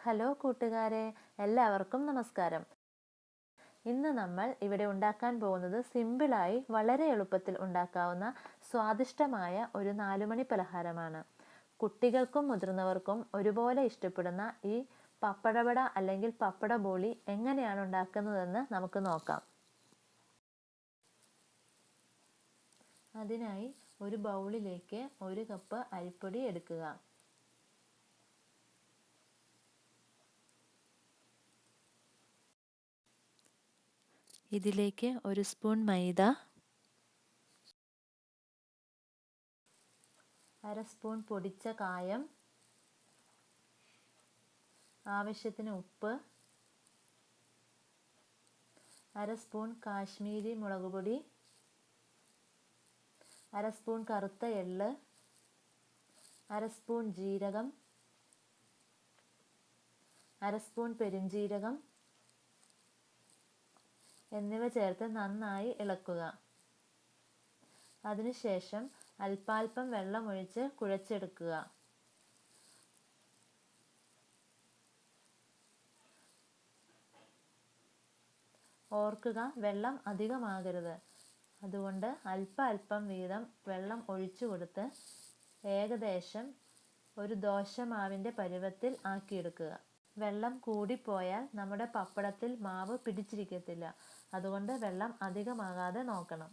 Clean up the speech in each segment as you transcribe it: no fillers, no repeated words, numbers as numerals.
Hello കൂട്ടുകാരെ, എല്ലാവർക്കും നമസ്കാരം. ഇന്ന് നമ്മൾ ഇവിടെ ഉണ്ടാക്കാൻ പോകുന്നത് സിമ്പിളായി വളരെ എളുപ്പത്തിൽ ഉണ്ടാക്കാവുന്ന സ്വാദിഷ്ടമായ ഒരു 4 മണി പലഹാരമാണ്. കുട്ടികൾക്കും മുതിർന്നവർക്കും ഒരുപോലെ ഇഷ്ടപ്പെടുന്ന ഈ പപ്പടവട അല്ലെങ്കിൽ പപ്പട ബോളി എങ്ങനെയാണ് ഉണ്ടാക്കുന്നതെന്ന് നമുക്ക് നോക്കാം. അതിനായി ഒരു ബൗളിലേക്ക് 1 കപ്പ് അരിപ്പൊടി എടുക്കുക. ഇതിലേക്ക് 1 സ്പൂൺ മൈദ, 1/2 സ്പൂൺ പൊടിച്ച കായം, ആവശ്യത്തിന് ഉപ്പ്, 1/2 സ്പൂൺ കാശ്മീരി മുളക് പൊടി, 1/2 സ്പൂൺ കറുത്ത എള്ള്, 1/2 സ്പൂൺ ജീരകം, 1/2 സ്പൂൺ പെരുംജീരകം എന്നിവ ചേർത്ത് നന്നായി ഇളക്കുക. അതിനുശേഷം അല്പാൽപ്പം വെള്ളമൊഴിച്ച് കുഴച്ചെടുക്കുക. ഓർക്കുക, വെള്ളം അധികമാകരുത്. അതുകൊണ്ട് അല്പം വീതം വെള്ളം ഒഴിച്ചു കൊടുത്ത് ഏകദേശം ഒരു ദോശമാവിൻ്റെ പരുവത്തിൽ ആക്കിയെടുക്കുക. വെള്ളം കൂടിപ്പോയാൽ നമ്മുടെ പപ്പടത്തിൽ മാവ് പിടിച്ചിരിക്കത്തില്ല. അതുകൊണ്ട് വെള്ളം അധികമാകാതെ നോക്കണം.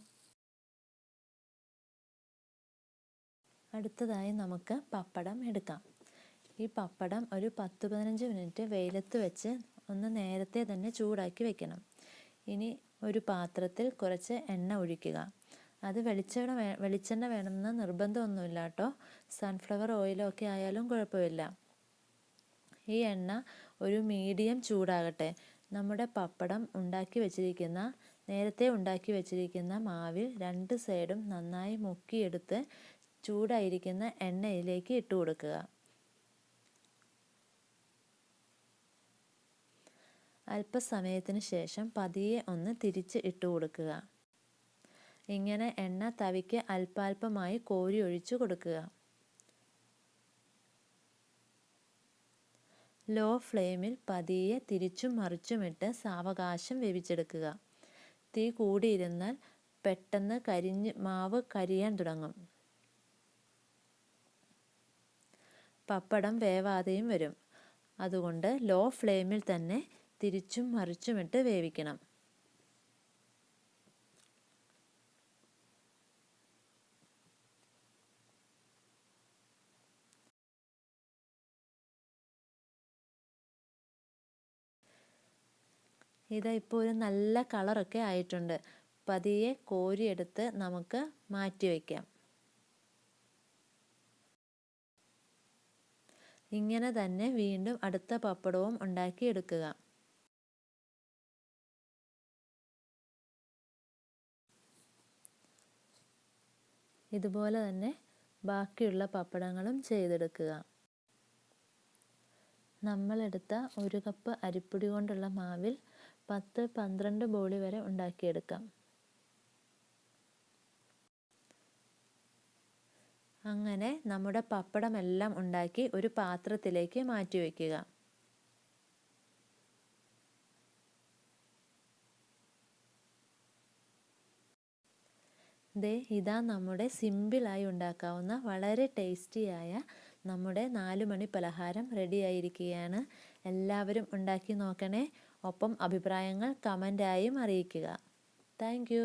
അടുത്തതായി നമുക്ക് പപ്പടം എടുക്കാം. ഈ പപ്പടം ഒരു 10-15 മിനിറ്റ് വെയിലത്ത് വെച്ച് ഒന്ന് നേരത്തെ തന്നെ ചൂടാക്കി വെക്കണം. ഇനി ഒരു പാത്രത്തിൽ കുറച്ച് എണ്ണ ഒഴിക്കുക. അത് വെളിച്ചെണ്ണ വേണമെന്ന് നിർബന്ധമൊന്നുമില്ല കേട്ടോ. സൺഫ്ലവർ ഓയിലോ ഒക്കെ ആയാലും കുഴപ്പമില്ല. ഈ എണ്ണ ഒരു മീഡിയം ചൂടാകട്ടെ. നമ്മുടെ പപ്പടം നേരത്തെ ഉണ്ടാക്കി വെച്ചിരിക്കുന്ന മാവിൽ 2 സൈഡും നന്നായി മുക്കിയെടുത്ത് ചൂടായിരിക്കുന്ന എണ്ണയിലേക്ക് ഇട്ട് കൊടുക്കുക. അല്പസമയത്തിന് ശേഷം പതിയെ ഒന്ന് തിരിച്ച് ഇട്ട് കൊടുക്കുക. ഇങ്ങനെ എണ്ണ തവിക്ക് അല്പാൽപമായി കോരി ഒഴിച്ചു കൊടുക്കുക. ലോ ഫ്ലെയിമിൽ പതിയെ തിരിച്ചും മറിച്ചുമിട്ട് സാവകാശം വേവിച്ചെടുക്കുക. തീ കൂടിയിരുന്നാൽ പെട്ടെന്ന് മാവ് കരിയാൻ തുടങ്ങും. പപ്പടം വേവാതെയും വരും. അതുകൊണ്ട് ലോ ഫ്ലെയിമിൽ തന്നെ തിരിച്ചും മറിച്ചുമിട്ട് വേവിക്കണം. ഇപ്പോൾ ഒരു നല്ല കളറൊക്കെ ആയിട്ടുണ്ട്. പതിയെ കോരിയെടുത്ത് നമുക്ക് മാറ്റി വയ്ക്കാം. ഇങ്ങനെ തന്നെ വീണ്ടും അടുത്ത പപ്പടവും ഉണ്ടാക്കിയെടുക്കുക. ഇതുപോലെ തന്നെ ബാക്കിയുള്ള പപ്പടങ്ങളും ചെയ്തെടുക്കുക. നമ്മളെടുത്ത 1 കപ്പ് അരിപ്പൊടി കൊണ്ടുള്ള മാവിൽ 10-12 ബോളി വരെ ഉണ്ടാക്കിയെടുക്കാം. അങ്ങനെ നമ്മുടെ പപ്പടമെല്ലാം ഉണ്ടാക്കി ഒരു പാത്രത്തിലേക്ക് മാറ്റി വയ്ക്കുക. ഇതാ നമ്മുടെ സിമ്പിളായി ഉണ്ടാക്കാവുന്ന വളരെ ടേസ്റ്റിയായ നമ്മുടെ 4 മണി പലഹാരം റെഡിയായിരിക്കുകയാണ്. എല്ലാവരും ഉണ്ടാക്കി നോക്കണേ. ഒപ്പം അഭിപ്രായങ്ങൾ കമൻ്റായും അറിയിക്കുക. Thank you.